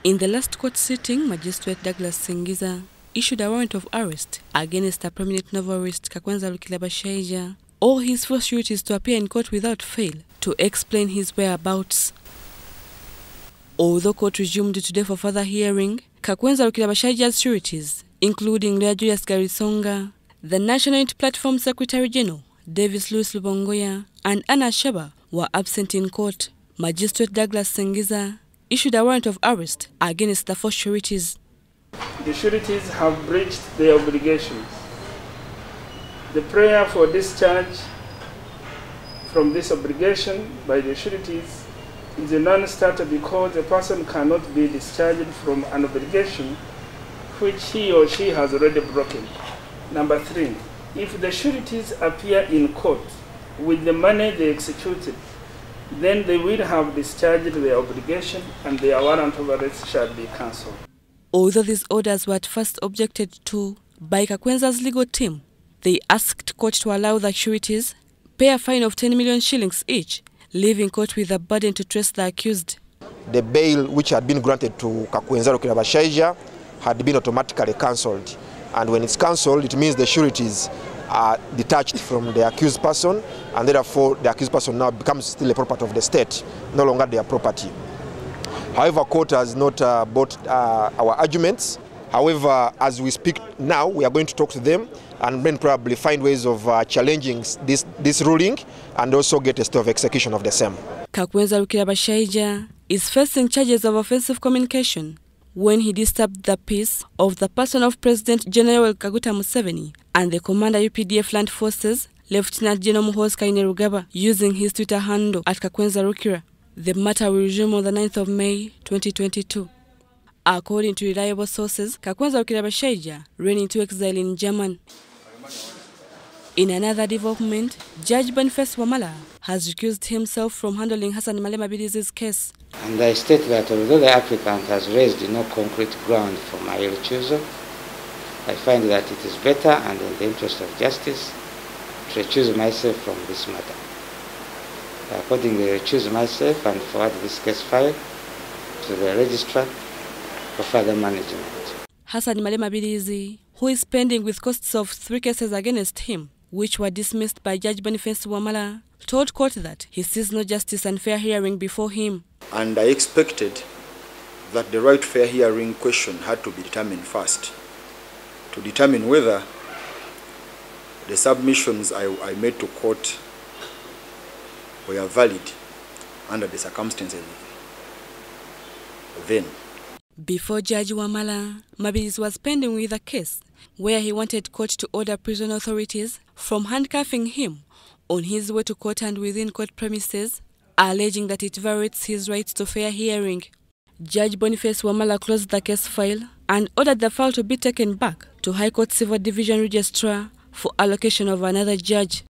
In the last court sitting, Magistrate Douglas Singiza issued a warrant of arrest against a prominent novelist Kakwenza. All his first duty is to appear in court without fail to explain his whereabouts. Although court resumed today for further hearing, Kakwenza's sureties, including Lawyer Julius Garisonga, the National Unity Platform Secretary General Davis Louis Lubongoya, and Anna Shaba were absent in court. Magistrate Douglas Singiza issued a warrant of arrest against the four sureties. The sureties have breached their obligations. The prayer for discharge from this obligation by the sureties is a non-starter because a person cannot be discharged from an obligation which he or she has already broken. Number 3, if the sureties appear in court with the money they executed, then they will have discharged their obligation and their warrant of arrest shall be cancelled. Although these orders were at first objected to by Kakwenza's legal team, they asked court to allow the sureties pay a fine of 10 million shillings each, leaving court with a burden to trace the accused. The bail which had been granted to Kakwenza had been automatically cancelled. And when it's cancelled, it means the sureties are detached from the accused person, and therefore the accused person now becomes still a property of the state, no longer their property. However, court has not bought our arguments. However, as we speak now, we are going to talk to them and then probably find ways of challenging this ruling and also get a stay of execution of the same. Kakwenza is facing charges of offensive communication when he disturbed the peace of the person of President General Kaguta Museveni and the Commander UPDF Land Forces, Lieutenant General Muhoozi Kainerugaba, using his Twitter handle at Kakwenza. The matter will resume on the 9th of May 2022. According to reliable sources, Kakwenza ran into exile in Germany. In another development, Judge Boniface Wamala has recused himself from handling Hassan Malemabidizi's case. And I state that although the applicant has raised no concrete ground for my recusal, I find that it is better and in the interest of justice to recuse myself from this matter. Accordingly, I recuse myself and forward this case file to the registrar for further management. Hassan Malemabidizi, who is pending with costs of 3 cases against him, which were dismissed by Judge Boniface Wamala, told court that he sees no justice and fair hearing before him. And I expected that the right fair hearing question had to be determined first, to determine whether the submissions I made to court were valid under the circumstances then. Before Judge Wamala, Mabidizi was pending with a case where he wanted court to order prison authorities from handcuffing him on his way to court and within court premises, alleging that it violates his right to fair hearing. Judge Boniface Wamala closed the case file and ordered the file to be taken back to High Court Civil Division Registrar for allocation of another judge.